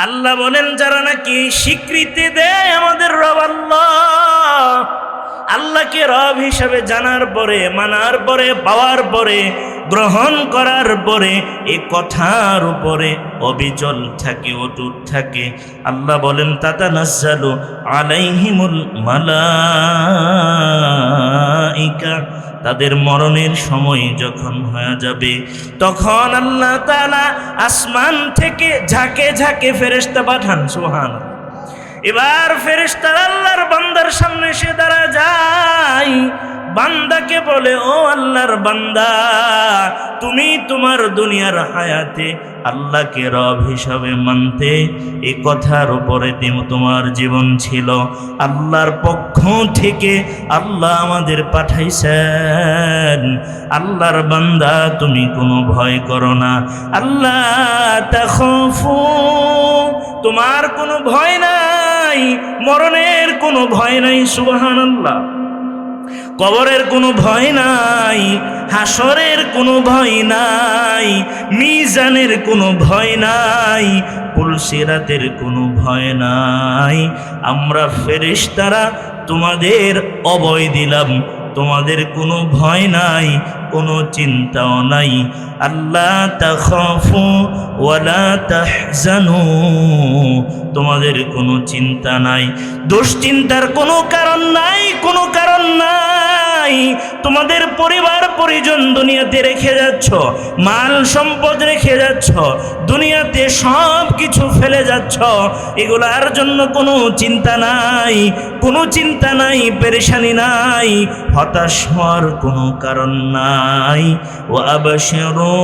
আল্লাহ বলেন যারা নাকি স্বীকৃতি দেয় আমাদের রব আল্লাহ, আল্লাহকে রব হিসাবে জানার পরে, মানার পরে, পাওয়ার পরে, গ্রহণ করার পরে এই কথার উপরে অবিচল থাকে, অটুট থাকে, আল্লাহ বলেন তাতানাজ্জালু আলাইহিমুল মালাইকা, তাদের মরণের সময় যখন হয়ে যাবে তখন আল্লাহ তাআলা আসমান থেকে ঝাঁকে ঝাঁকে ফেরেশতা পাঠান। সুবহানাল্লাহ। এবার ফেরেশতারা আল্লাহর বান্দার সামনে এসে দাঁড়া যায়, বান্দাকে বলে, ও আল্লাহর বান্দা, তুমি তোমার দুনিয়ার হায়াতে আল্লাহকে রব হিসাবে মানতে, এই কথার উপরে তোমার জীবন ছিল। আল্লাহর পক্ষ থেকে আল্লাহ আমাদের পাঠাইছেন। আল্লাহর বান্দা, তুমি কোনো ভয় করো না। আল্লাহ তাখাফু, তোমার কোনো ভয় নাই, মরণের কোনো ভয় নাই। সুবহানাল্লাহ। কবরের কোনো ভয় নাই, হাসরের কোনো ভয় নাই, মিজানের কোনো ভয় নাই, পুলসিরাতের কোনো ভয় নাই। আমরা ফেরেশতারা তোমাদের অভয় দিলাম, তোমাদের কোনো ভয় নাই, কোনো চিন্তাও নাই। আল্লাহ তাখাফু ওয়ালা তাহজানু, তোমাদের কোনো চিন্তা নাই, দুশ্চিন্তার কোনো কারণ নাই, কোনো কারণ নাই। তোমাদের পরিবার পরিজন দুনিয়াতে রেখে যাচ্ছ, মাল সম্পদ রেখে যাচ্ছ, দুনিয়াতে সব কিছু ফেলে যাচ্ছ, এগুলার জন্য কোনো চিন্তা নাই, কোনো চিন্তা নাই, পেরেশানি নাই, হতাশ হওয়ার কোনো কারণ নাই। ওয়া আবশিরু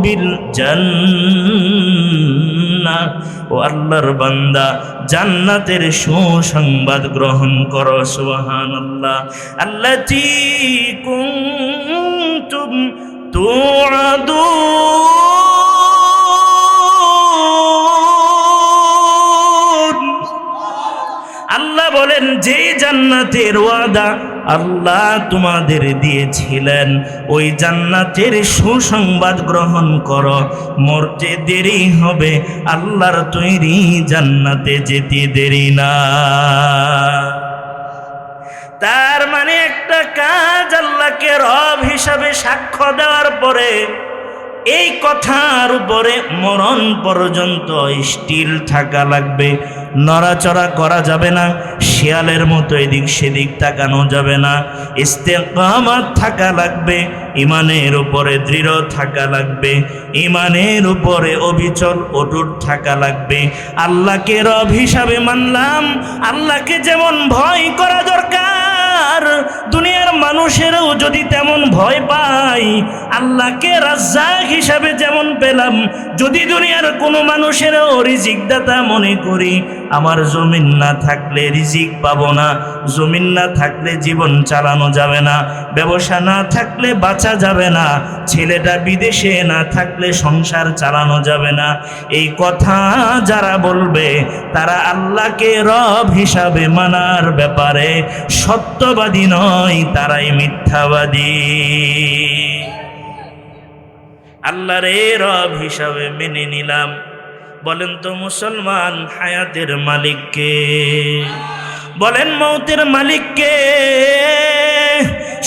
বিল জান্নাহ, ও আল্লাহর বান্দা, জান্নাতের সুসংবাদ গ্রহণ করো। সুবহানাল্লাহ। আল্লাতী কুনতুম তুআদুন, আল্লাহ বলেন যে জান্নাতের ওয়াদা আল্লাহ তোমাদের দিয়েছিলেন, ওই জান্নাতের সুসংবাদ গ্রহণ করো। মরতে দেরি হবে, আল্লাহর তৈরি জান্নাতে যেতে দেরি না। তার মানে একটা কাজ আল্লাহকে রব হিসাবে সাক্ষ্য দেওয়ার পরে এই কথার উপরে মরণ পর্যন্ত স্থির থাকা লাগবে, নড়াচড়া করা যাবে না, শিয়ালের মতো এদিক সেদিক তাকানো যাবে না, ইস্তেকামাত থাকা লাগবে, ইমানের উপরে দৃঢ় থাকা লাগবে, ইমানের উপরে অবিচল অটুট থাকা লাগবে। আল্লাহকে রব হিসাবে মানলাম, আল্লাহকে যেমন ভয় করা দরকার, দুনিয়ার মানুষেরও যদি তেমন ভয় পাই, আল্লাহকে রাজ্জাক হিসাবে যেমন পেলাম, যদি দুনিয়ার কোনো মানুষেরও রিজিক দাতা মনে করি, আমার জমিন না থাকলে রিজিক পাবো না, জমিন না থাকলে জীবন চালানো যাবে না, ব্যবসা না থাকলে বাঁচা যাবে না, ছেলেটা বিদেশে না থাকলে সংসার চালানো যাবে না, এই কথা যারা বলবে তারা আল্লাহকে রব হিসাবে মানার ব্যাপারে সত্যবাদী নয়, তারাই মিথ্যাবাদী। আল্লাহর রব হিসাবে মেনে নিলাম। বলেন তো মুসলমান, হায়াতের মালিক কে? বলেন মৌতের মালিক কে?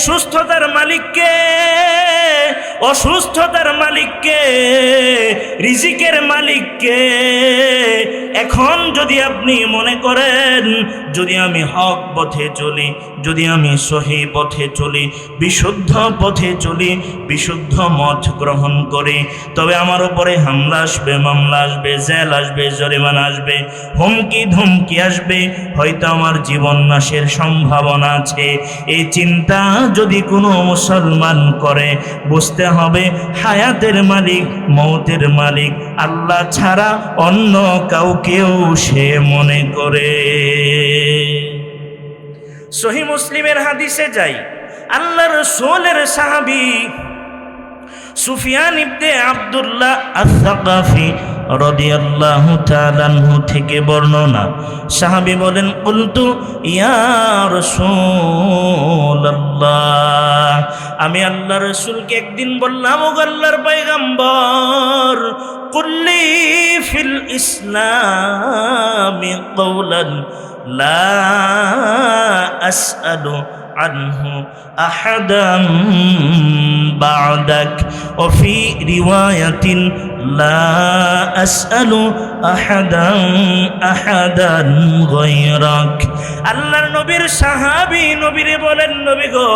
সুস্থতার মালিক কে? অসুস্থতার মালিক কে? রিজিকের মালিক কে? এখন যদি আপনি মনে করেন যদি আমি হক পথে চলি, যদি আমি সহি পথে চলি, বিশুদ্ধ পথে চলি, বিশুদ্ধ মত গ্রহণ করি, তবে আমার উপরে হামলা আসবে, মামলা আসবে, জেল আসবে, জরিমানা আসবে, হুমকি ধমকি আসবে, হয়তো আমার জীবন নাশের সম্ভাবনা আছে। এই চিন্তা যদি কোনো মুসলমান করে, বুঝতে হবে হায়াতের মালিক, মৌতের মালিক আল্লাহ ছাড়া অন্য কাউকেও সে মনে করে। সহিহ মুসলিমের হাদিসে যাই, আল্লাহ রাসূলের সাহাবী সুফিয়ান ইবনে আব্দুল্লাহ আস-সাকাফি রাদিয়াল্লাহু তাআলা আনহু থেকে বর্ণনা, সাহাবী বলেন, কুলতু ইয়া রাসূলুল্লাহ, আমি আল্লাহর রাসূলকে একদিন বললাম, ও আল্লাহর পয়গম্বর, কুল্লি ফিল ইসলামি কওলান লা আসআলু আনহু আহাদান বা'দাক ওয়া ফি রিওয়ায়াতিন লা আসআলু আহাদান গায়রাক। আল্লাহর নবীর সাহাবী নবীরে বলেন, নবী গো,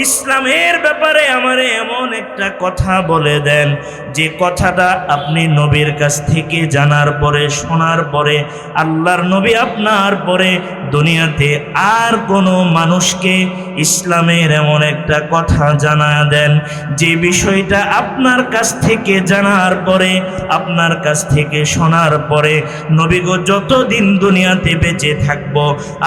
ইসলামের ব্যাপারে আমারে এমন একটা কথা বলে দেন যে কথাটা আপনি নবীর কাছ থেকে জানার পরে, শোনার পরে, আল্লাহর নবী আপনার পরে দুনিয়াতে আর কোনো মানুষকে ইসলামের এমন একটা কথা জানা দেন যে বিষয়টা আপনার কাছ থেকে জানার পরে, আপনার কাছ থেকে শোনার পরে নবী গো যতদিন দুনিয়াতে বেঁচে থাকব,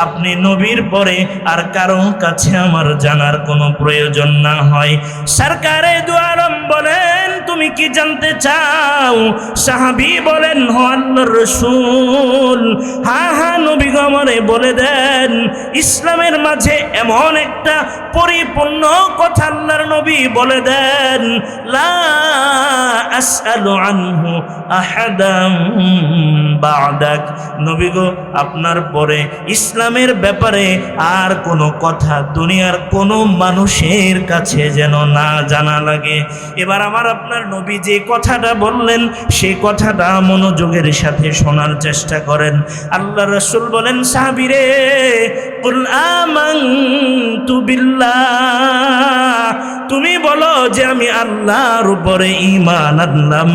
আপনি নবীর পরে আর কারো কাছে আমার জানার কোনো প্রয়োজন না হয়। সরকারে দু আলম বলেন, তুমি কি জানতে চাও? সাহাবী বলেন, হ আল্লাহর রাসূল, হ্যাঁ হ্যাঁ নবী গো আমারে বলে দেন। ইসলামের মাঝে এমন একটা পরিপূর্ণ কথা আল্লাহর নবী বলে দেন, লা আসআলু আনহু আহাদাম বা'দাক, নবী গো আপনার পরে ইসলামের ব্যাপারে আর কোনো কথা দুনিয়ার কোনো মানুষের কাছে যেন না জানা লাগে। এবার আমার আপনার নবী যে কথাটা বললেন সেই কথাটা মনোযোগের সাথে শোনার চেষ্টা করেন। আল্লাহ রাসূল বলেন, সাহাবীরে, কুল আমানতু বিল্লাহ, তুমি বলো যে আমি আল্লাহর উপরে ঈমান আনলাম।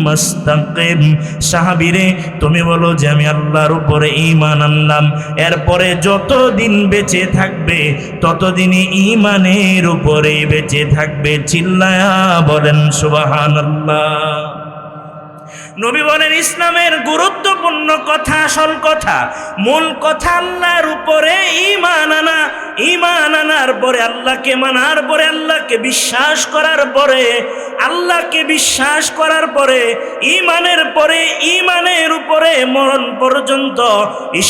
মুস্তাকিম, সাহাবীরে তুমি বলো যে আমি আল্লাহর উপরে ঈমান আনলাম, এরপরে যতদিন বেঁচে থাকবে ততদিনই ঈমানের উপরে বেঁচে থাকবে। চিল্লায়া বলেন সুবহানাল্লাহ। নবী বলেন, ইসলামের গুরুত্বপূর্ণ কথা, আসল কথা, মূল কথা আল্লাহর উপরে ঈমান আনা। ঈমান আনার পরে, আল্লাহকে মানার পরে, আল্লাহকে বিশ্বাস করার পরে, আল্লাহকে বিশ্বাস করার পরে, ঈমানের পরে, ঈমানের উপরে মরণ পর্যন্ত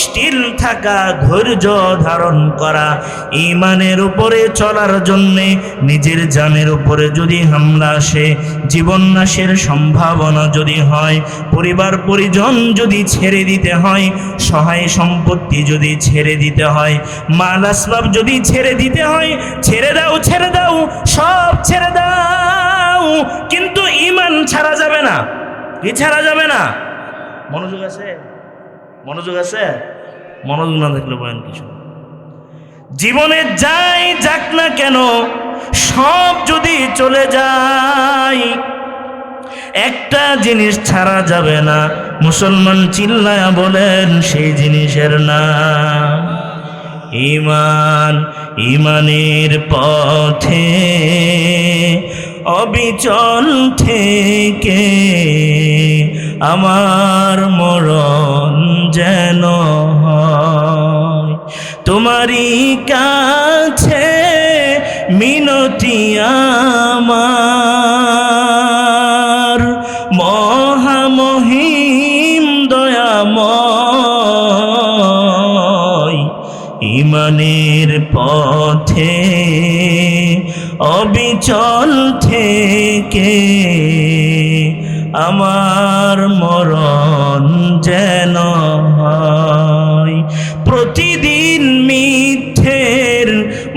স্থির থাকা, ধৈর্য ধারণ করা। ঈমানের উপরে চলার জন্যে নিজের জানের উপরে যদি হামলা আসে, জীবন নাশের সম্ভাবনা যদি হয়, পরিবার পরিজন যদি ছেড়ে দিতে হয়, সহায় সম্পত্তি যদি ছেড়ে দিতে হয়, মাল আসবাব যদি ছেড়ে দিতে হয়, ছেড়ে দাও, ছেড়ে দাও, সব ছেড়ে দাও, কিন্তু ঈমান ছাড়া যাবে না। কি ছাড়া যাবে না? মনোযোগ আছে? মনোযোগ আছে? মনোযোগ না থাকলে বলেন কিছু। জীবনে যাই যাক না কেন, সব যদি চলে যায়, একটা জিনিস ছাড়া যাবে না। মুসলমান চিল্লায়া বলেন সেই জিনিসের নাম ঈমান। ঈমানের পথে অবিচল থেকে আমার মরণ যেন হয়, তোমারই কাছে মিনতি আমার, মহামহিম দয়াময়। ঈমানের পথে অবিচল থেকে আমার মরণ যেন হয়, প্রতিদিন মিথ্যের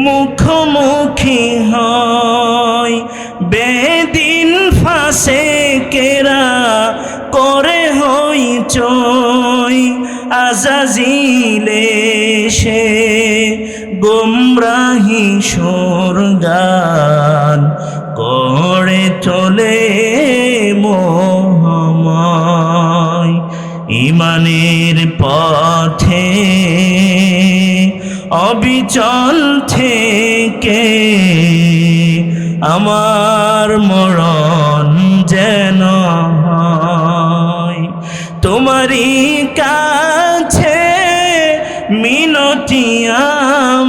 মুখোমুখি হয়, বেদিন ফাসেকেরা করে হইচই, আজাজিলে সে গুমরাহি সুরগান করে তোলে মোহময়। ঈমানের পথে অবিচল থেকে আমার মরণ যেন হয়, তোমারই কাছে মিনতি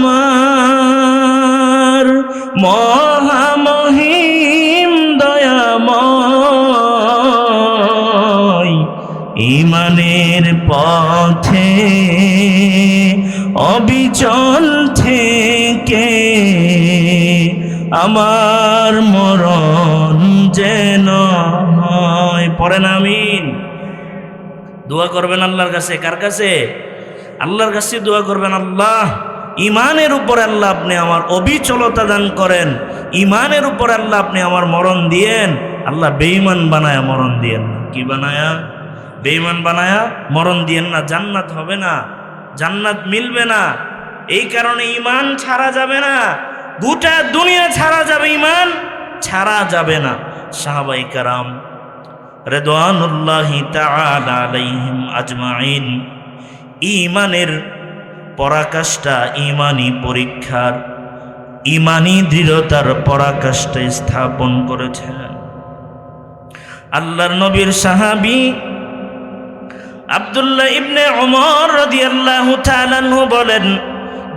আমার, মহামহিম দয়াময়। ইমানের পথে অবিচল থেকে আমার মরণ যেন হয়। পড়েন আমিন। দোয়া করবেন আল্লাহর কাছে। কার কাছে? আল্লাহর কাছে দোয়া করবেন, আল্লাহ ইমানের উপর আল্লাহ আপনি আমার অবিচলতা দান করেন, ইমানের উপর আল্লাহ আপনি আমার মরণ দিয়েন। আল্লাহ বেঈমান বানায়া মরণ দিয়েন না। কি বানায়া? বেঈমান বানায়া মরণ দিয়েন না। জান্নাত হবে না, জান্নাত মিলবে না। এই কারণে ইমান ছাড়া যাবে না, গোটা দুনিয়া ছাড়া যাবে, ইমান ছাড়া যাবে না। সাহাবায়ে কেরাম রিদওয়ানুল্লাহি তাআলা আলাইহিম আজমাইন ইমানের পরাকাষ্ঠা, ইমানি পরীক্ষার, ইমানি দৃঢ়তার পরাকাষ্ঠা স্থাপন করেছেন। আল্লাহর নবীর সাহাবী আব্দুল্লাহ ইবনে উমর রাদিয়াল্লাহু তাআলা আনহু বলেন,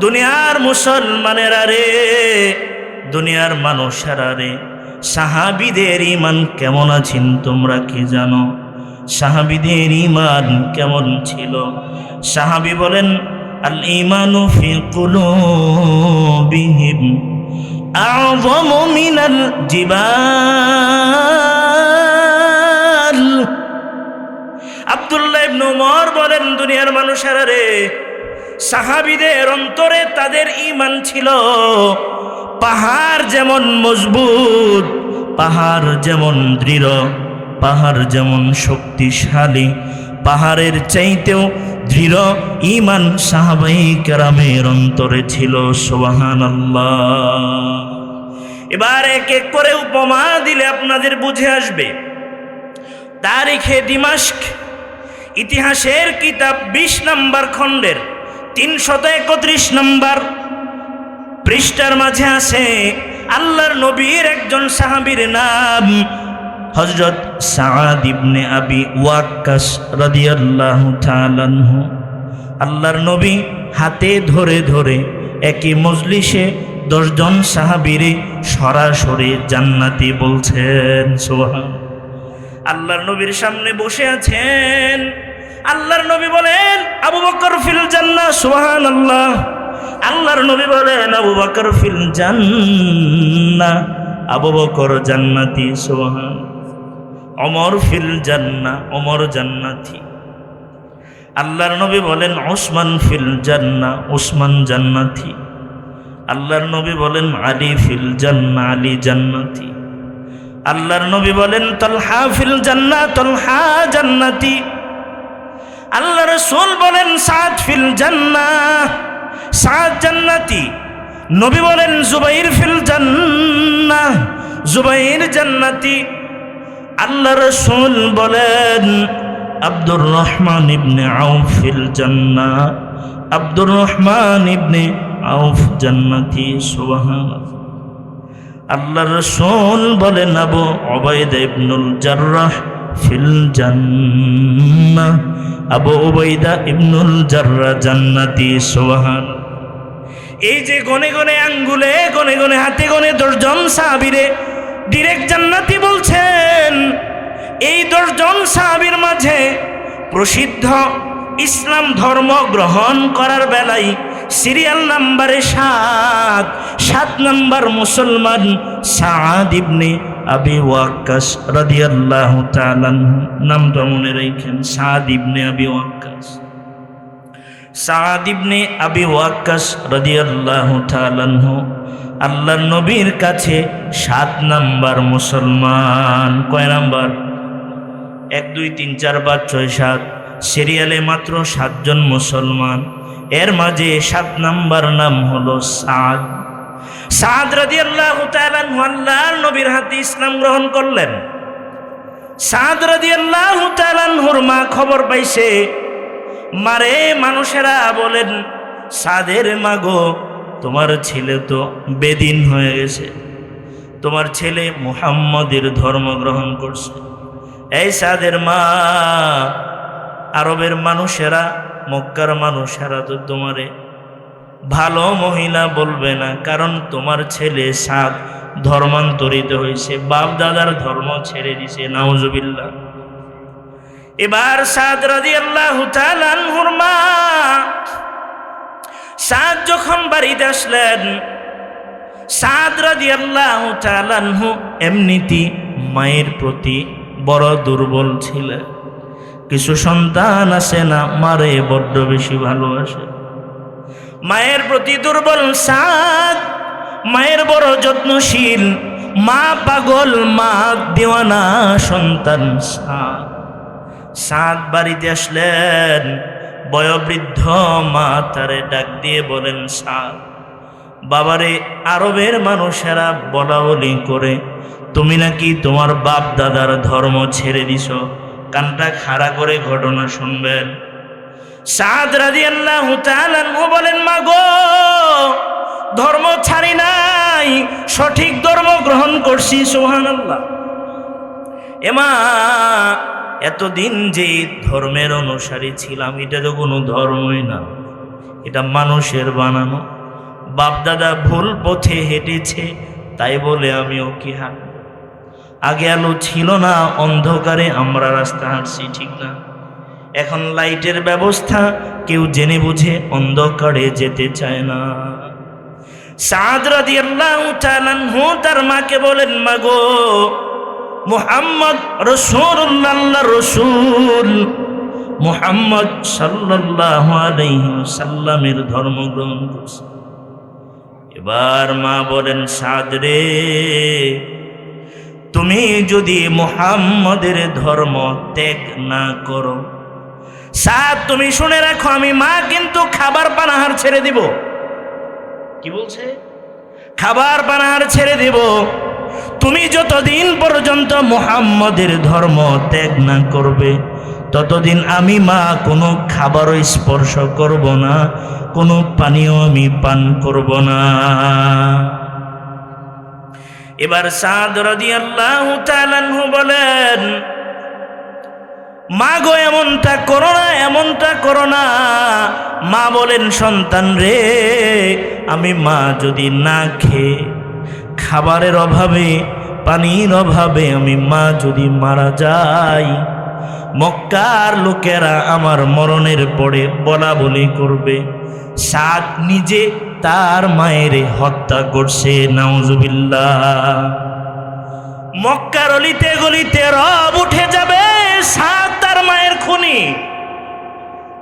দুনিয়ার মুসলমানেরা রে, দুনিয়ার মানুষেরা রে, সাহাবীদের ঈমান কেমন আছেন তোমরা কি জানো? সাহাবীদের ঈমান কেমন ছিল? সাহাবী বলেন, আল ঈমানু ফি কুলুবিহিম আ'যামু মিনাল জিবাল। আব্দুল্লাহ ইবনে উমর বলেন, দুনিয়ার মানুষেরা রে, সাহাবীদের অন্তরে তাদের ঈমান ছিল পাহাড় যেমন মজবুত, পাহাড় যেমন দৃঢ়, পাহাড় যেমন শক্তিশালী, পাহাড়ের চাইতেও দৃঢ় ঈমান সাহাবায়ে কেরামের অন্তরে ছিল। সুবহানাল্লাহ। এবার এক এক করে উপমা দিলে আপনাদের বুঝে আসবে। তারিখে দিমাশক, ইতিহাসের কিতাব 20 নম্বর খণ্ডের 331 নম্বর পৃষ্ঠার মাঝে আছে আল্লাহর নবীর একজন সাহাবীর নাম হযরত সাআদ ইবনে আবি ওয়াক্কাস রাদিয়াল্লাহু তাআলা আনহু। আল্লাহর নবী হাতে ধরে ধরে একই মজলিসে 10 জন সাহাবীরে সরাসরি জান্নাতি বলছেন। সুবহানাল্লাহ। আল্লাহর নবীর সামনে বসে আছেন। আল্লাহর নবী বলেন, আবু বকর ফিল জান্নাহ। সুবহানাল্লাহ। আল্লাহর নবী বলেন, আবু বকর ফিল জান্নাহ, আবু বকর জান্নাতি। সুবহানাল্লাহ। ওমর ফিল জান্নাহ, ওমর জান্নাতি। আল্লাহর নবী বলেন, উসমান ফিল জান্নাহ, উসমান জান্নাতি। আল্লাহর নবী বলেন, আলী ফিল জান্নাহ, আলী জান্নাতি। আল্লাহর নবী বলেন, তালহা ফিল জান্নাহ, তালহা জান্নাতি। আল্লাহ রাসূল বলেন, সাদ ফিল জান্নাহ, সাদ জান্নাতি। নবী বলেন, জুবাইর ফিল জান্নাহ, জুবাইর জান্নাতি। আল্লাহ রাসূল বলেন, আব্দুর রহমান ইবনে আউফ ফিল জান্নাহ, আব্দুর রহমান ইবনে আউফ জান্নাতি। সুবহানাল্লাহ। আল্লাহ রাসূল বলেন, আবু উবাইদা ইবনুল জাররাহ ফিল জান্নাহ, আবু উবাইদা ইবনুল জাররাহ জান্নাতি। সুবহানাল্লাহ। এই যে গনে গনে আঙ্গুলে, গনে গনে হাতে গনে 10 জন সাহাবীরে ডিরেক্ট জান্নাতি বলছেন। এই 10 জন সাহাবীর মাঝে প্রসিদ্ধ ইসলাম ধর্ম গ্রহণ করার বেলায় সিরিয়াল নাম্বারে 7 নম্বর মুসলমান সাআদ ইবনে আবি ওয়াক্কাস রাদিয়াল্লাহু তাআলা। নামটা মনে রাখেন, সাআদ ইবনে আবি ওয়াক্কাস। সাআদ ইবনে আবি ওয়াক্কাস রাদিয়াল্লাহু তাআলা আল্লাহর নবীর কাছে 7 নম্বর মুসলমান। কয় নাম্বার? 1 2 3 4 5 6 7 সিরিয়ালে মাত্র 7 জন মুসলমান। এর মাঝে 7 নম্বর নাম হলো সাদ। সাদ রাদিয়াল্লাহু তাআলা আল্লাহর নবীর হাতে ইসলাম গ্রহণ করলেন। সাদ রাদিয়াল্লাহু তাআলা মা খবর পাইছে। মারে মানুষেরা বলেন, সাদের মাগো, তোমার ছেলে তো বেদিন হয়ে গেছে, তোমার ছেলে মুহাম্মদের ধর্ম গ্রহণ করছে। এই সাদের মা, আরবের মানুষেরা, মক্কার মানুষেরা তো তোমারে ভালো মহিলা বলবে না, কারণ তোমার ছেলে সাদ ধর্মান্তরিত হয়েছে, বাপ দাদার ধর্ম ছেড়ে দিছে। নাউজুবিল্লাহ। এবার সাদ রাদিয়াল্লাহু তাআলা আনহুর মা সাদ যখন বাড়িতে আসলেন, সাদ রাদিয়াল্লাহু তাআলা আনহু এমনিতেই মায়ের প্রতি বড় দুর্বল ছিলেন। কিছু সন্তান আছে না, মারে বড্ড বেশি ভালোবাসে, মায়ের প্রতি দুর্বল। সাদ মায়ের বড় যত্নশীল, মা পাগল, মা দেওয়ানা সন্তান সাদ। সাদ বাড়িতে আসলেন, বয়োবৃদ্ধ মা তারে ডাক দিয়ে বলেন, সাদ বাবারে, আরবের মানুষেরা বলা বলি করে তুমি নাকি তোমার বাপ দাদার ধর্ম ছেড়ে দিছ। কানটা খাড়া করে ঘটনা শুনবেন। সাদ রাদিয়াল্লাহু তাআলা আনহু বলেন, মা গো, ধর্ম ছাড়ি নাই, সঠিক ধর্ম গ্রহণ করছি। সুবহানাল্লাহ। এমা, এতদিন যে ধর্মের অনুসারী ছিলাম, এটা তো কোনো ধর্মই না, এটা মানুষের বানানো। বাপদাদা ভুল পথে হেঁটেছে, তাই বলে আমিও কি হাঁটব? আগে আলো ছিল না, অন্ধকারে আমরা রাস্তা হাঁটছি, ঠিক না? এখন লাইটের ব্যবস্থা, কেউ জেনে বুঝে অন্ধকারে যেতে চায় না। সাদ রাদিয়াল্লাহু তাআলা আনহু তার মাকে বলেন, মা গো, মুহাম্মদ রাসূলুল্লাহ, রাসূল মুহাম্মদ সাল্লাল্লাহু আলাইহি ওয়াসাল্লামের ধর্ম গ্রহণ করছে। এবার মা বলেন, সাদ রে, তুমি যদি মুহাম্মদের ধর্ম ত্যাগ না করো, সাদ তুমি শুনে রাখো, আমি মা কিন্তু খাবার পানাহার ছেড়ে দিব। কি বলছে? খাবার পানাহার ছেড়ে দিব। তুমি যতদিন পর্যন্ত মুহাম্মদের ধর্ম ত্যাগ না করবে, ততদিন আমি মা কোনো খাবারও স্পর্শ করব না, কোনো পানীয় আমি পান করব না। এবার সাদ রাদিয়াল্লাহু তাআলা আনহু বলেন, মা গো, এমনটা করো না, এমনটা করো না। মা বলেন, সন্তান রে, আমি মা যদি না খেয়ে, খাবারের অভাবে, পানির অভাবে আমি মা যদি মারা যাই, মক্কার লোকেরা আমার মরণের পরে বলা বলি করবে সাদ নিজে তার মায়ের হত্যা করছে। নাউজুবিল্লাহ। মক্কার অলিতে গলিতে রব উঠে যাবে, সাদ তার মায়ের খুনি।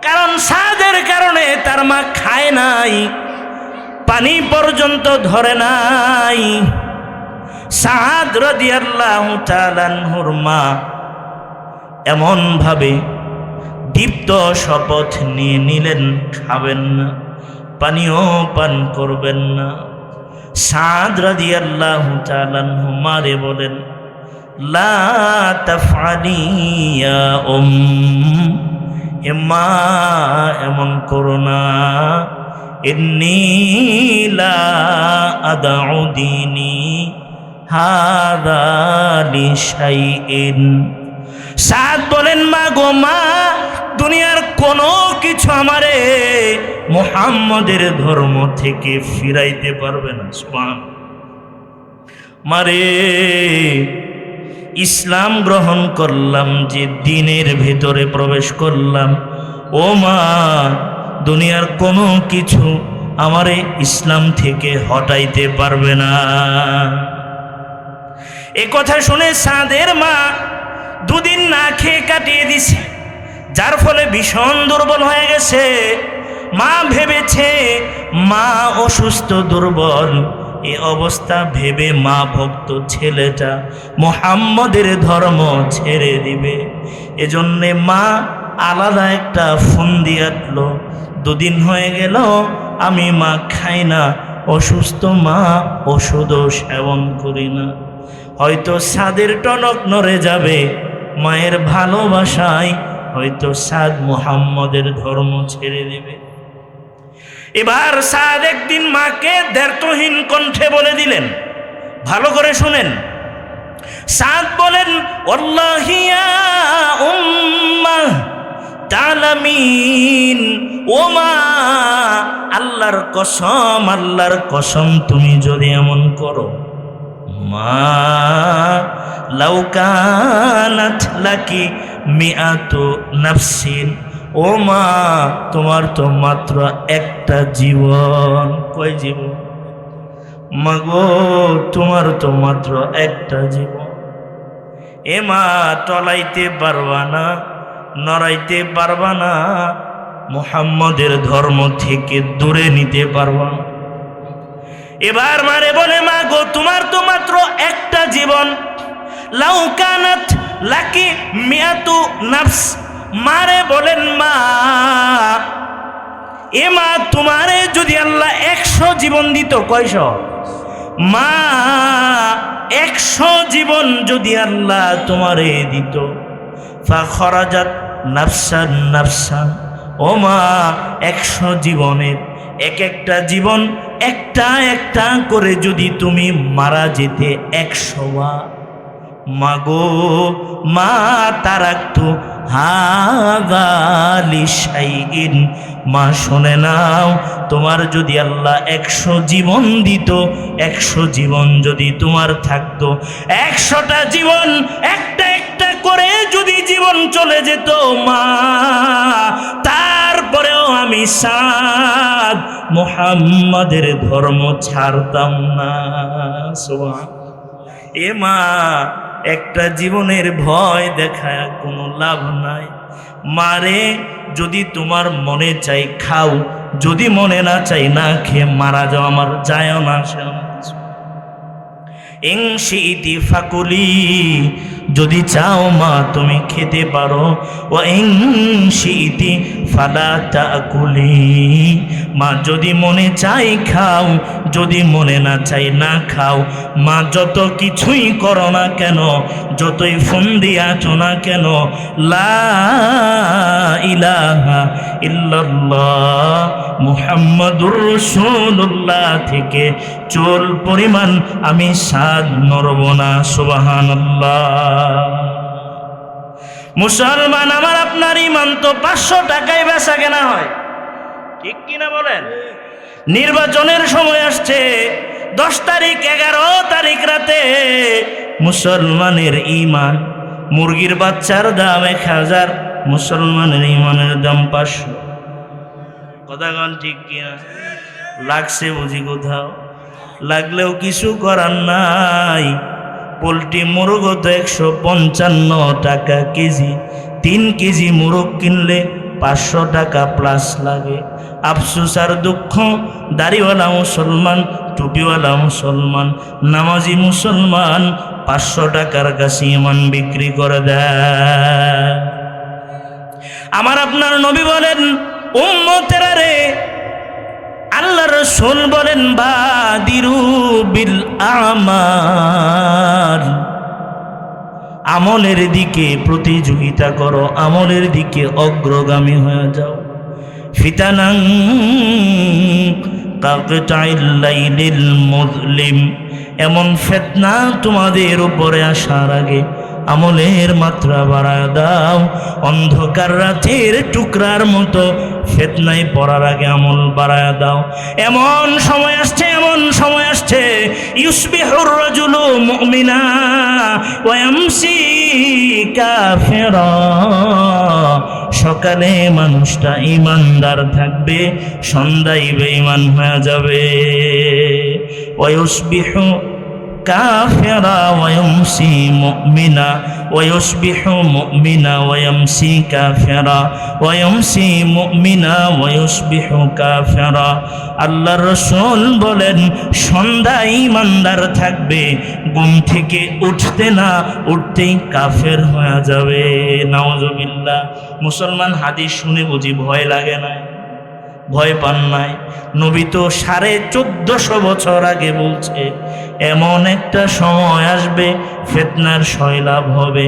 কারণ সাদের কারণে তার মা খায় নাই, পানি পর্যন্ত ধরে নাই। সাদ রাদিয়াল্লাহু তাআলা আনহুর মা এমন ভাবে দীপ্ত শপথ নিয়ে নিলেন, খাবেন না, পানিও পান করবেন না। সাদ রাদিয়াল্লাহু তাআলা আনহু মারে বলেন, লা তাফআলি ইয়া হে মা, এমন করো না। ইন্নী লা আদউ দীনি হাযা লিশাইইন। সাদ বলেন, মা গো, মা, দুনিয়ার কোনো কিছু আমারে মুহাম্মদের ধর্ম থেকে ফিরাইতে পারবে না। সুবহান। মারে, ইসলাম গ্রহণ করলাম, যে দ্বীনের ভেতরে প্রবেশ করলাম, ও মা, দুনিয়ার কোনো কিছু আমারে ইসলাম থেকে হটাইতে পারবে না। এ কথা শুনে সাদের মা দুদিন না খেয়ে কাটিয়ে দিছে, যার ফলে ভীষণ দুর্বল হয়ে গেছে। মা ভেবেছে মা অসুস্থ, দুর্বল। এ অবস্থা ভেবে মা ভক্ত ছেলেটা মুহাম্মদের ধর্ম ছেড়ে দিবে, এজন্যে মা আলাদা একটা ফন্দি আটলো। দুদিন হয়ে গেল আমি মা খাই না, অসুস্থ মা, ওষুধও সেবন করি না। হয়তো সাদের টনক নড়ে যাবে, মায়ের ভালোবাসায় হয়তো সাদ মুহাম্মদের ধর্ম ছেড়ে দেবে। এবার সাদ একদিন মাকে দ্ব্যর্থহীন কণ্ঠে বলে দিলেন, ভালো করে শুনেন। সাদ বলেন, ওয়াল্লাহি ইয়া উম্মাহ তালামিন, ও মা, আল্লাহর কসম, আল্লাহর কসম, তুমি যদি এমন করো, মা, লাউ কানাত লাকি মিআতু নাফসিন, ও মা তোমার তো মাত্র একটা জীবন। কয় জীবন? মাগো তোমার তো মাত্র একটা জীবন। এ মা টলাইতে পারবা না, নড়াইতে পারবা না, মুহাম্মদের ধর্ম থেকে দূরে নিতে পারবা না। এবার মারে বলে, মা গো তোমার তো মাত্র একটা জীবন। লাউ কানাত লাকি মিয়াতু নাফস, মারে বলেন মা, এ মা তোমারে যদি আল্লাহ 100 জীবন দিত, কয়শো? মা 100 জীবন যদি আল্লাহ তোমারে দিত, ফাখরাজাত নাফসান নাফসান, ও মা 100 জীবনের এক একটা জীবন একটা একটা করে যদি তুমি মারা যেতে 100 বার, মাগো মা তারাকতু হাযা লিশাইইন, মা শুনে নাও, তোমার যদি আল্লাহ 100 জীবন দিত, 100 জীবন যদি তোমার থাকতো, 100টা জীবন একটা একটা করে যদি জীবন চলে যেত মা, তারপরেও আমি সাদ মুহাম্মাদের ধর্ম ছাড়তাম না। সুবহান। এ মা একটা জীবনের ভয় দেখায় কোনো লাভ নাই। মারে যদি তোমার মনে চাই খাও, যদি মনে না চাই না খেয়ে মারা যাও, আমার যায় না। ইনশিইতি ফাকুলি, যদি চাও মা তুমি খেতে পারো, ও ইনশিইতি ফালা তাকুলি, মা যদি মনে চাই খাও, যদি মনে না চাই না খাও। মা যত কিছুই করো না কেন, যতই ফোন দিয়াছো না কেন, লা ইলাহা ইল্লাল্লাহ মুহাম্মাদুর রাসূলুল্লাহ থেকে চুল পরিমাণ আমি স্বাদ নরব না। সুবহানাল্লাহ। মুসলমান আমার আপনার ইমান তো 500 টাকায় বেচা কেনা হয়, ঠিক কিনা বলেন? নির্বাচনের সময় আসছে, 10 তারিখ 11 তারিখ রাতে মুসলমানের ইমান, মুরগির বাচ্চার দাম 1000, মুসলমানের ইমানের দাম 500। কথা কন ঠিক কিনা? লাগছে বুঝি কোথাও? লাগলেও কিছু করার নাই। পোলট্রি মুরগ তো 155 টাকা কেজি, 3 কেজি মুরগ কিনলে 500 টাকা প্লাস লাগে। আফসোস আর দুঃখ, দাড়িওয়ালা মুসলমান, টুপিওয়ালা মুসলমান, নামাজি মুসলমান 500 টাকার কাছে ইমান বিক্রি করে দেয়। আমার আপনার নবী বলেন, উম্মতেরা রে, আল্লাহ রাসূল বলেন, বাদিরু বিল আমাল, আমলের দিকে প্রতিযোগিতা করো, আমলের দিকে অগ্রগামী হয়ে যাও। ফিতানাং কাকতাইল লাইলিল মুযলিম, এমন ফিতনা তোমাদের উপরে আসার আগে আমলের মাত্রা বাড়ায় দাও। অন্ধকার রাতের টুকরার মতো ফিতনায় পড়ার আগে আমল বাড়ায় দাও। এমন সময় আসছে, এমন সময় আসছে, ইউসবিহুর রাজুলু মুমিনা ওয়া ইয়ামসি কাফিরা, সকালে মানুষটা ইমানদার থাকবে, সন্ধ্যায় বেঈমান হয়ে যাবে। ওয়া ইউসবিহু কাফিরা ওয়া ইয়ামসি মুমিনা ওয়া ইউসবিহু মুমিনা ওয়া ইয়ামসি কাফিরা ওয়া ইয়ামসি মুমিনা ওয়া ইউসবিহু কাফিরা। আল্লাহর রাসূল বলেন, সন্ধ্যায় ইমানদার থাকবে, ঘুম থেকে উঠতে না উঠতেই কাফের হয়ে যাবে। নাউজুবিল্লাহ। মুসলমান হাদিস শুনে বুঝি ভয় লাগে না? ভয় পান নাই? নবী তো 1450 বছর আগে বলছে, এমন একটা সময় আসবে ফিতনার সয়লাভ হবে,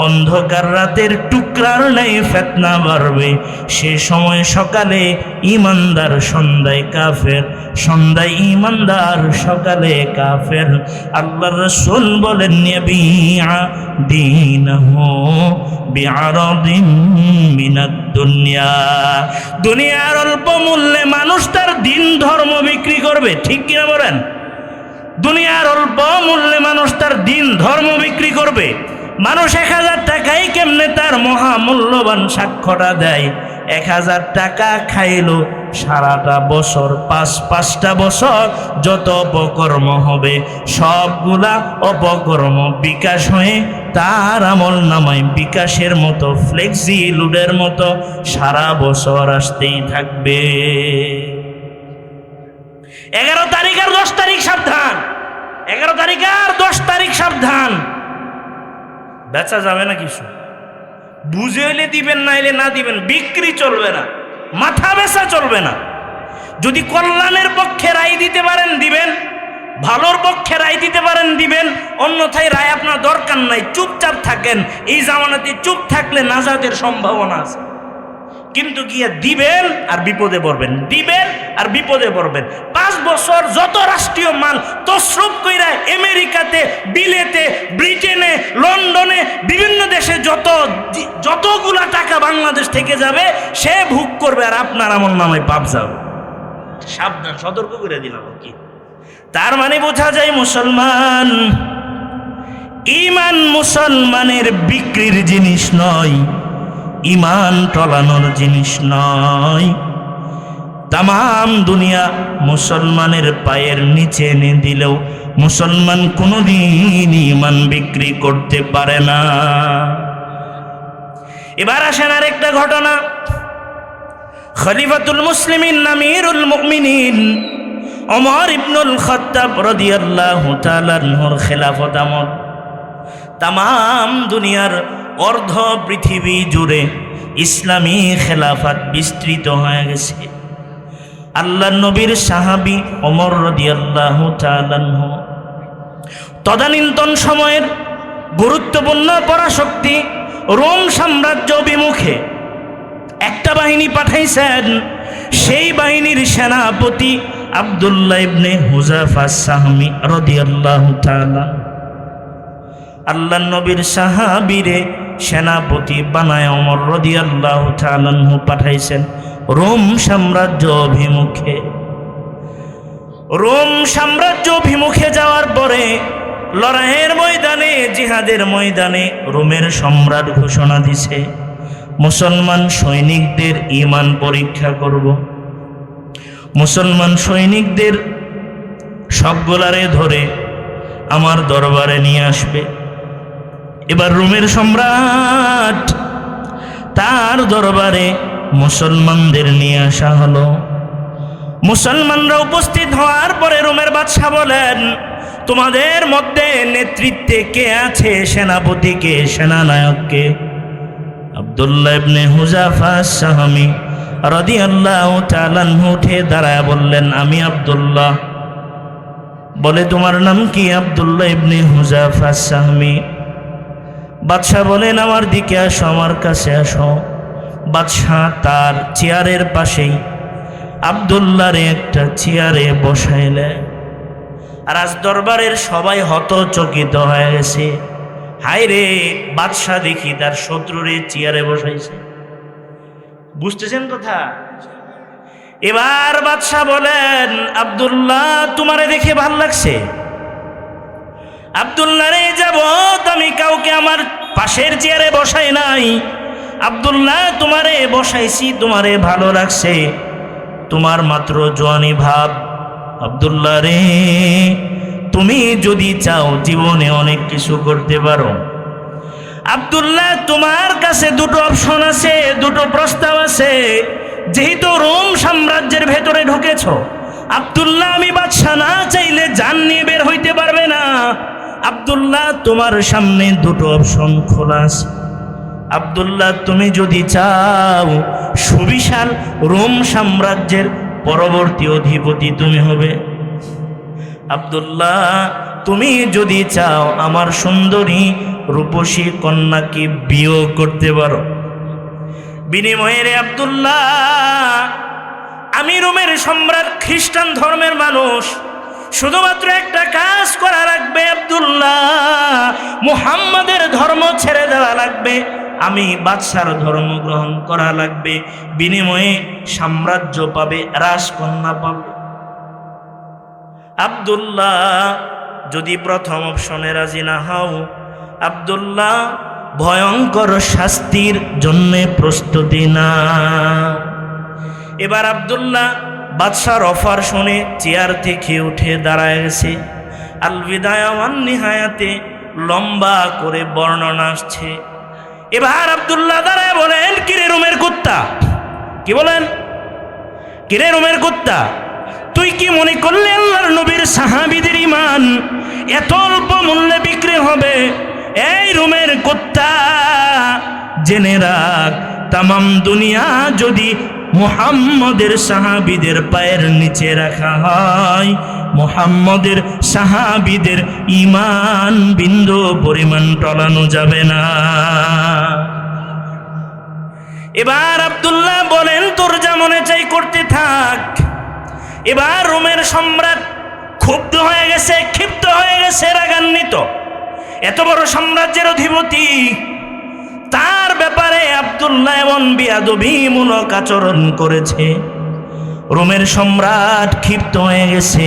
অন্ধকার রাতের টুকরার ন্যায় ফিতনা বাড়বে। সে সময় সকালে ইমানদার, সন্ধ্যায় কাফের, সন্ধ্যায় ইমানদার, সকালে কাফের। আল্লাহর রাসূল বলেন, ইয়াবিআ দীনহু বিআরাদিন মিনাদ দুনিয়া, দুনিয়ার অল্প মূল্যে মানুষ তার দিন ধর্ম বিক্রি করবে, ঠিক কিনা বলেন? দুনিয়ার অল্প মূল্যে মানুষ তার দিন ধর্ম বিক্রি করবে। মানুষ 1000 টাকাই কেমনে তার মহামূল্যবান সাক্ষ্যটা দেয়। 1000 টাকা খাইলো সারাটা বছর, 5টা বছর যত অপকর্ম হবে সবগুলা অপকর্ম বিকাশ হয়ে তার আমল নামায় বিকাশের মতো ফ্লেক্সি লোডের মতো সারা বছর আসতেই থাকবে। 11 তারিখ আর 10 তারিখ সাবধান, 11 তারিখ আর 10 তারিখ সাবধান। বেচা যাবে না কিছু, বুঝে হইলে দিবেন, না হইলে না দিবেন, বিক্রি চলবে না, মাথা বেচা চলবে না। যদি কল্যাণের পক্ষে রায় দিতে পারেন দিবেন, ভালোর পক্ষে রায় দিতে পারেন দিবেন, অন্যথায় রায় আপনার দরকার নাই, চুপচাপ থাকেন। এই জামানাতে চুপ থাকলে নাজাতের সম্ভাবনা আছে। কিন্তু গিয়ে দিবেন আর বিপদে পড়বেন, দিবেন আর বিপদে পড়বেন। 5 বছর যত রাষ্ট্রীয় মাল তসরুপ কইরা আমেরিকাতে, বিলেতে, ব্রিটেনে, লন্ডনে, বিভিন্ন দেশে যতগুলা টাকা বাংলাদেশ থেকে যাবে সে ভোগ করবে, আর আপনার আমল নামায় পাপ যাবে। সাবধান, সতর্ক করে দিলাম কি। তার মানে বোঝা যায় মুসলমান, ঈমান মুসলমানের বিক্রির জিনিস নয়, ঈমান টলানোর জিনিস নয়। তাম দুনিয়া মুসলমানের পায়ের নিচে এনে দিলেও মুসলমান কোনোদিন ঈমান বিক্রি করতে পারে না। এবার আসেন আরেকটা ঘটনা। খলিফাতুল মুসলিমিন আমিরুল মুমিনিন ওমর ইবনুল খাত্তাব রাদিয়াল্লাহু তাআলা আনহুর খেলাফত আমল তাম দুনিয়ার অর্ধ পৃথিবী জুড়ে ইসলামী খেলাফত বিস্তৃত হয়ে গেছে। আল্লাহর নবীর সাহাবী ওমর রাদিয়াল্লাহু তাআলা আনহু তদানীন্তন সময়ের গুরুত্বপূর্ণ পরাশক্তি রোম সাম্রাজ্য অভিমুখে একটা বাহিনী পাঠাইছেন। সেই বাহিনীর সেনাপতি আব্দুল্লাহ ইবনে হুযাফা সাহমি রাদিয়াল্লাহু তাআলা আল্লাহর নবীর সাহাবীরে সেনাপতি বানায় ওমর রাদিয়াল্লাহু তাআলা আনহু পাঠাইছেন রোম সাম্রাজ্য অভিমুখে। রোম সাম্রাজ্য অভিমুখে যাওয়ার পরে লড়াইয়ের ময়দানে, জিহাদের ময়দানে রোমের সম্রাট ঘোষণা দিছে, মুসলমান সৈনিকদের ঈমান পরীক্ষা করব। মুসলমান সৈনিকদের সবগুলারে ধরে আমার দরবারে নিয়ে আসবে। এবার রোমের সম্রাট তার দরবারে মুসলমানদের নিয়ে আসা হলো। মুসলমানরা উপস্থিত হওয়ার পরে রোমের বাদশা বলেন, তোমাদের মধ্যে নেতৃত্বে কে আছে? সেনাপতি কে? সেনানায়ক কে? আব্দুল্লাহ ইবনে হুযাফা সাহমি রাদিয়াল্লাহু তাআলা আনহু উঠে দাঁড়ায় বললেন, আমি আব্দুল্লাহ। বলে, তোমার নাম কি? আব্দুল্লাহ ইবনে হুযাফা সাহমি। বাদশাহ বলেন, আমার দিকে আসো, আমার কাছে আসো। বাদশাহ তার চেয়ারের পাশেই আব্দুল্লাহরে একটা চেয়ারে বসাইলেন। রাজ দরবারের সবাই হতচকিত হয়ে গেছে। হায় রে, বাদশাহ দেখি তার শত্রুরে চেয়ারে বসাইছে। বুঝতেছেন কথা? এবার বাদশাহ বলেন, আব্দুল্লাহ তোমারে দেখে ভাল লাগছে? আব্দুল্লাহ রে যাবত আমি কাউকে আমার পাশের চেয়ারে বসাই নাই। আব্দুল্লাহ তোমারে বসাইছি, তোমারে ভালো লাগছে, তোমার মাত্র জওয়ানি ভাব। আব্দুল্লাহ রে, তুমি যদি চাও জীবনে অনেক কিছু করতে পারো। আব্দুল্লাহ তোমার কাছে দুটো অপশন আছে, দুটো প্রস্তাব আছে। যেহেতু রোম সাম্রাজ্যের ভেতরে ঢুকেছ, আব্দুল্লাহ আমি বাদশা না চাইলে জান নিয়ে বের হইতে পারবে না। আব্দুল্লাহ তোমার সামনে দুটো অপশন খোলা আছে। আব্দুল্লাহ তুমি যদি চাও সুবিশাল রোম সাম্রাজ্যের পরবর্তী অধিপতি তুমি হবে। আব্দুল্লাহ তুমি যদি চাও আমার সুন্দরী রূপসী কন্যাকে বিয়ে করতে পারো। বিনিময়ে রে আব্দুল্লাহ, আমি রোমের সম্রাট, খ্রিস্টান ধর্মের মানুষ, শুধুমাত্র একটা কাজ করা লাগবে আব্দুল্লাহ, মুহাম্মাদের ধর্ম ছেড়ে দেওয়া লাগবে, আমি বাদশার ধর্ম গ্রহণ করা লাগবে। বিনিময়ে সাম্রাজ্য পাবে, রাজকন্যা পাবে। আব্দুল্লাহ যদি প্রথম অপশনে রাজি না হও, আব্দুল্লাহ ভয়ঙ্কর শাস্তির জন্য প্রস্তুতি না। এবার আব্দুল্লাহ বাদশার অফার শুনে চেয়ার থেকে উঠে দাঁড়ায় গেছে। আল বিদায়া ওয়ান নিহায়াতে লম্বা করে বর্ণনা আসছে। এবার আব্দুল্লাহ দাঁড়ায় বলেন, কিরে রুমের কুত্তা, কি বলেন, কিরে রুমের কুত্তা, তুই কি মনে করলে আল্লাহর নবীর সাহাবীদের ঈমান এত অল্প মূল্যে বিক্রি হবে? এই রুমের কুত্তা, জেনে রাখ, তামাম দুনিয়া যদি মুহাম্মদের সাহাবীদের পায়ের নিচে রাখা হয়, মুহাম্মদের সাহাবীদের ঈমান বিন্দু পরিমাণ টলানো যাবে না। এবার আব্দুল্লাহ বলেন, তোর যা মনে চাই করতে থাক। এবার রোমের সম্রাট ক্ষুব্ধ হয়ে গেছে, ক্ষিপ্ত হয়ে গেছে, রাগান্বিত। এত বড় সাম্রাজ্যের অধিপতি, তার ব্যাপারে আব্দুল্লাহ এমন বেয়াদবিমূলক আচরণ করেছে। রোমের সম্রাট ক্ষিপ্ত হয়ে গেছে।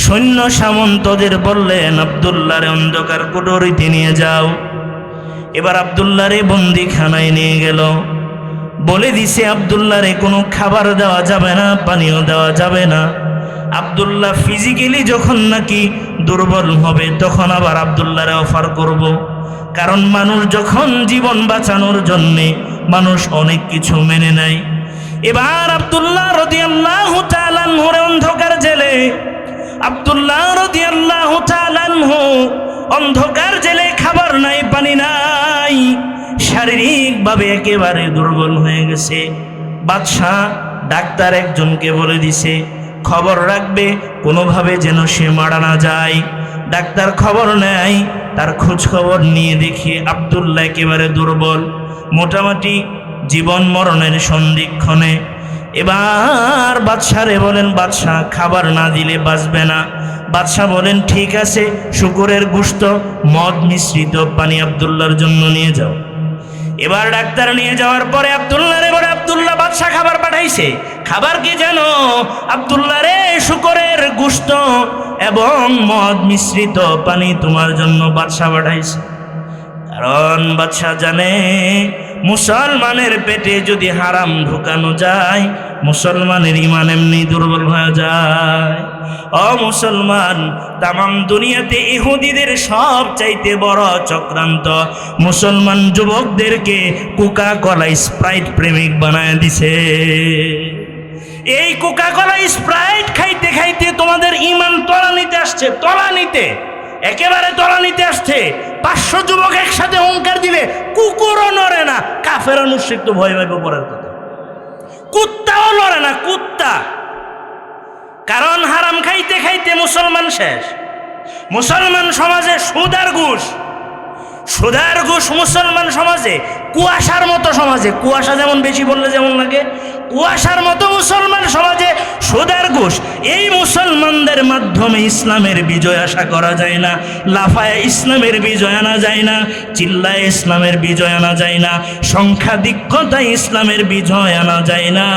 সৈন্য সামন্তদের বললেন, আব্দুল্লাহরে অন্ধকার কুঠরিতে নিয়ে যাও। এবার আব্দুল্লাহরে বন্দিখানায় নিয়ে গেল। বলে দিছে আব্দুল্লাহরে কোনো খাবার দেওয়া যাবে না, পানীয় দেওয়া যাবে না। আব্দুল্লাহ ফিজিক্যালি যখন নাকি দুর্বল হবে, তখন আবার আব্দুল্লাহরে অফার করব। কারণ মানুষ যখন জীবন বাঁচানোর জন্যে মানুষ অনেক কিছু মেনে নেয়। এবার আব্দুল্লাহ রাদিয়াল্লাহু তাআলা আনহুর অন্ধকার জেলে, আব্দুল্লাহ রাদিয়াল্লাহু তাআলা আনহু অন্ধকার জেলে, খাবার নাই, পানি নাই, শারীরিকভাবে একেবারে দুর্বল হয়ে গেছে। বাদশাহ ডাক্তার একজনকে বলে দিছে, খবর রাখবে কোনোভাবে যেন সে মারা না যায়। ডাক্তার খবর নেয়, তার খোঁজ খবর নিয়ে দেখে আব্দুল্লাহ একেবারে দুর্বল, মোটামুটি জীবন মরণের সন্ধিক্ষণে। এবার বাদশারে বলেন, বাদশাহ খাবার না দিলে বাঁচবে না। বাদশাহ বলেন, ঠিক আছে, শুকরের গোশত, মদ মিশ্রিত পানি আব্দুল্লাহর জন্য নিয়ে যাও। এবার ডাক্তার নিয়ে যাওয়ার পরে আব্দুল্লাহরে বলে, আব্দুল্লাহ বাদশাহ খাবার পাঠাইছে। খাবার কি জানো? আব্দুল্লাহ রে, শুকরের গোশত এবং মদ মিশ্রিত পানি তোমার জন্য বাদশাহ পাঠাইছে। কারণ বাদশাহ জানে, মুসলমানের পেটে যদি হারাম ঢুকানো যায়, মুসলমানের ঈমান এমনি দুর্বল হয়ে যায়। ও মুসলমান, তামাম দুনিয়াতে ইহুদিদের সব চাইতে বড় চক্রান্ত মুসলমান যুবকদেরকে কোকা কোলা স্প্রাইট প্রেমিক বানায় দিছে। এই কোকা কোলা স্প্রাইট খাইতে খাইতে তোমাদের ঈমান তলানিতে আসছে, তলানিতে, একেবারে তলানিতে আসছে। 500 যুবক একসাথে হুঙ্কার দিলে কুকুরও নড়ে না। কাফের মুশরিক তো ভয় পাইব পরের কথা, কুত্তাও নড়ে না, কুত্তা। কারণ হারাম খাইতে খাইতে মুসলমান শেষ। মুসলমান সমাজে সুদার ঘুষ, সুদার ঘুষ মুসলমান সমাজে কুয়াশার মতো। সমাজে কুয়াশা যেমন বেশি বললে যেমন লাগে, কুয়াশার মতো মুসলমান সমাজে সুদার ঘুষ। এই মুসলমানদের মাধ্যমে ইসলামের বিজয় আশা করা যায় না। লাফায় ইসলামের বিজয় আনা যায় না, চিল্লায় ইসলামের বিজয় আনা যায় না, সংখ্যাধিক্যতায় ইসলামের বিজয় আনা যায় না।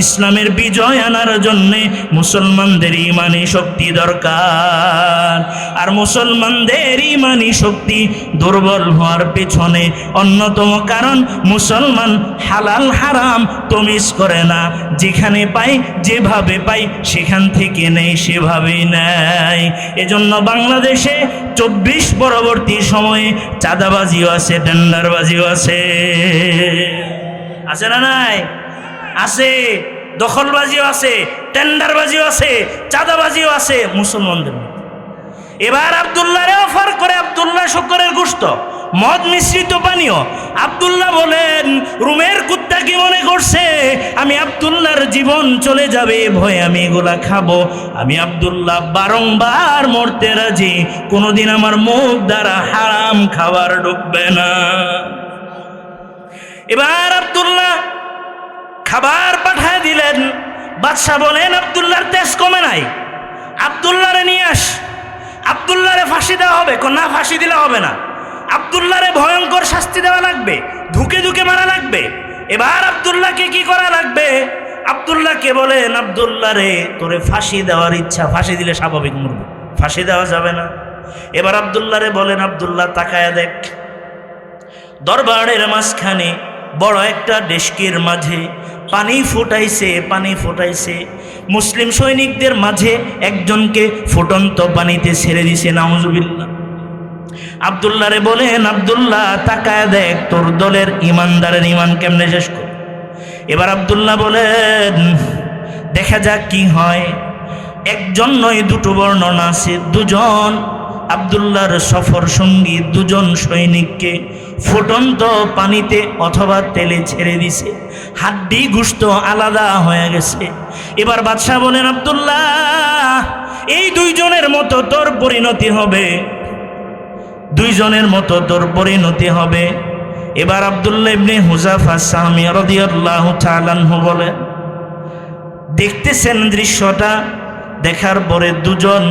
ইসলামের বিজয় আনার জন্যে মুসলমানদের ইমানি শক্তি দরকার। আর মুসলমানদের ইমানি শক্তি দুর্বল হওয়ার পেছনে অন্যতম কারণ, মুসলমান হালাল হারাম তমিজ করে না। যেখানে পাই, যেভাবে পাই, সেখান থেকে নেই, সেভাবেই নেয়। এজন্য বাংলাদেশে 24 পরবর্তী সময়ে চাঁদাবাজিও আছে, টেন্ডারবাজিও আছে। আছে না নাই? আছে। দখলবাজিও আছে, টেন্ডারবাজিও আছে, চাঁদাবাজিও আছে মুসলমানদের। এবার আব্দুল্লাহরে অফার করে, আব্দুল্লাহ শুকরের গোশত, মদ মিশ্রিত পানীয়। আব্দুল্লাহ বলেন, রুমের কুত্তা কি মনে করছে আমি আব্দুল্লাহর জীবন চলে যাবে ভয়ে আমি এগুলা খাবো? আমি আব্দুল্লাহ বারংবার মরতে রাজি, কোনোদিন আমার মুখ দ্বারা হারাম খাবার ঢুকবে না। এবার আব্দুল্লাহ খাবার পাঠায় দিলেন। বাদশাহ বলেন, আব্দুল্লাহর তেজ কমে নাই, আব্দুল্লাহরে নিয়ে আস। আব্দুল্লাহরে ফাঁসি দেওয়া হবে? না, ফাঁসি দিলে হবে না, আব্দুল্লাহরে ভয়ঙ্কর শাস্তি দেওয়া লাগবে, ধুকে ধুকে মারা লাগবে। এবার আব্দুল্লাহকে কি করা লাগবে? আব্দুল্লাহকে বলেন, আব্দুল্লাহরে তোরে ফাঁসি দেওয়ার ইচ্ছা, ফাঁসি দিলে স্বাভাবিক মরবে, ফাঁসি দেওয়া যাবে না। এবার আব্দুল্লাহরে বলেন, আব্দুল্লাহ তাকায়া দেখ, দরবারের মাঝখানে বড় একটা ডেস্কির মাঝে পানি ফুটাইছে। মুসলিম সৈনিকদের মাঝে একজনকে ফুটন্ত পানিতে ছেড়ে দিছে, নাউজুবিল্লাহ। আব্দুল্লাহরে বলেন, আব্দুল্লাহ তাকায় দেখ তোর দলের ইমানদারের ইমান কেমনে শেষ করে। এবার আব্দুল্লাহ বলেন, দেখা যাক কি হয়। একজন নয়, দুটো বর্ণনা আছে, দুজন আব্দুল্লাহর সফর সঙ্গী দুজন সৈনিককে ফুটন্ত পানিতে অথবা তেলে ছেড়ে দিছে, হাড্ডি গোশত আলাদা হয়ে গেছে। এবার বাদশাহ বলেন, আব্দুল্লাহ এই দুইজনের মতো তোর পরিণতি হবে, দুইজনের মতো তোর পরিণতি হবে। এবার আব্দুল্লাহ ইবনে হুযাফা সাহামী রাদিয়াল্লাহু তাআলা আনহু বলেন, দেখতেছেন দৃশ্যটা, দেখার পরে দুজন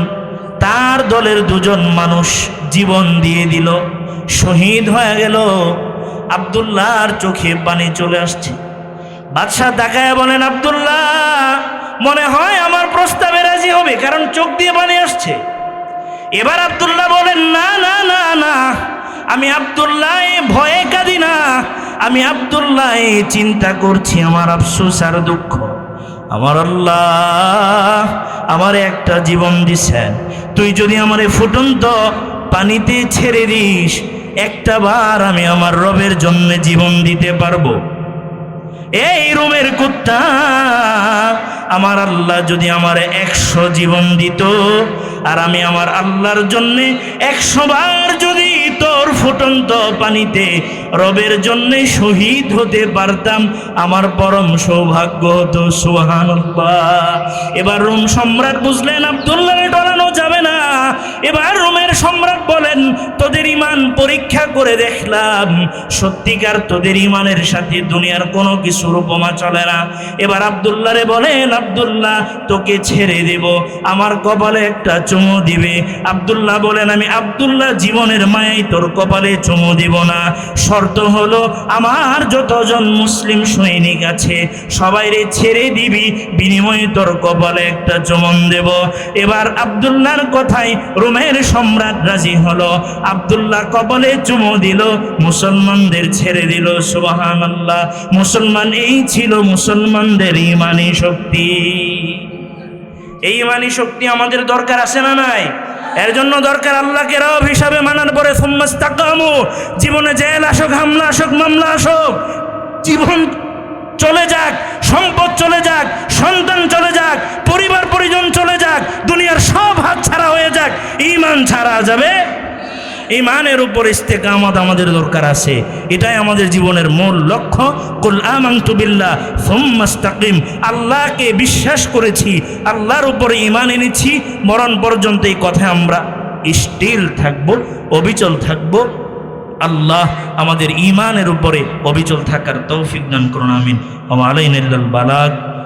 তার দলের দুজন মানুষ জীবন দিয়ে দিল, শহীদ হয়ে গেল। আব্দুল্লাহর চোখে পানি চলে আসছে। বাদশাহ তাকায় বলেন, আব্দুল্লাহ মনে হয় আমার প্রস্তাবে রাজি হবে, কারণ চোখ দিয়ে পানি আসছে। এবার আব্দুল্লাহ বলেন, না না না না, আমি আব্দুল্লাহ ভয়ে কাঁদি না, আমি আব্দুল্লাহ চিন্তা করছি আমার আফসোস আর দুঃখ। আমার আল্লাহ আমারে একটা জীবন দিছেন, তুই যদি আমারে ফুটন্ত পানিতে ছেড়ে দিস, একটা বার আমি আমার রবের জন্য জীবন দিতে পারবো। এই রুমের কুত্তা, আমার আল্লাহ যদি আমার 100 জীবন দিত, আর আমি আমার আল্লাহর জন্য 100 বার যদি তোর ফুটন্ত পানিতে রবের জন্য শহীদ হতে পারতাম, আমার পরম সৌভাগ্য হতো। সুবহানাল্লাহ। এবার রোম সম্রাট বুঝলেন আব্দুল্লাহকে ডরানো যাবে না। এবার রোমের সম্রাট বলেন, তোদের ইমান পরীক্ষা করে দেখলাম, সত্যিকার তোদের ইমানের সাথে দুনিয়ার কোনো কিছুর উপমা চলে না। এবার আব্দুল্লাহরে বলেন, আব্দুল্লাহ তোকে ছেড়ে দেব, আমার কপালে একটা চুমু দিবে। আব্দুল্লাহ বলেন, আমি আব্দুল্লাহ জীবনের মায়ায় তোর কপালে চুমু দিব না, শর্ত হলো আমার যতজন মুসলিম সৈনিক আছে সবাইরে ছেড়ে দিবি, বিনিময়ে তোর কপালে একটা চুমন দেব। এবার আব্দুল্লাহর কথায় রোমের সম্রাট রাজি হলো, আব্দুল্লাহ কপালে চুমু দিল, মুসলমানদের ছেড়ে দিল। সুবহানাল্লাহ। মুসলমান, এই ছিল মুসলমানদের ঈমানি শক্তি। এই ঈমানি শক্তি আমাদের দরকার আছে না নাই? এর জন্য দরকার আল্লাহকে রব হিসাবে মানার পরে সুম্মাস্তাকামু, জীবনে জেল আসুক, হামলা আসুক, মামলা আসুক, জীবন চলে যাক, সম্পদ চলে যাক, সন্তান চলে যাক, পরিবার পরিজন চলে যাক, দুনিয়ার সব হাত ছাড়া হয়ে যাক, ঈমান ছাড়া যাবে? ঈমানের উপর ইস্তেকামত আমাদের দরকার আছে। এটাই আমাদের জীবনের মূল লক্ষ্য। কুল আমানতু বিল্লাহ সুম্মা ইসতাকিম, আল্লাহকে বিশ্বাস করেছি, আল্লাহর উপরে ঈমান এনেছি, মরণ পর্যন্ত এই কথায় আমরা স্টিল থাকব, অবিচল থাকব। আল্লাহ আমাদের ঈমানের উপরে অবিচল থাকার তৌফিক দান করুন। আমিন। ওয়া আলাইনা ইল্লাল বালাগ।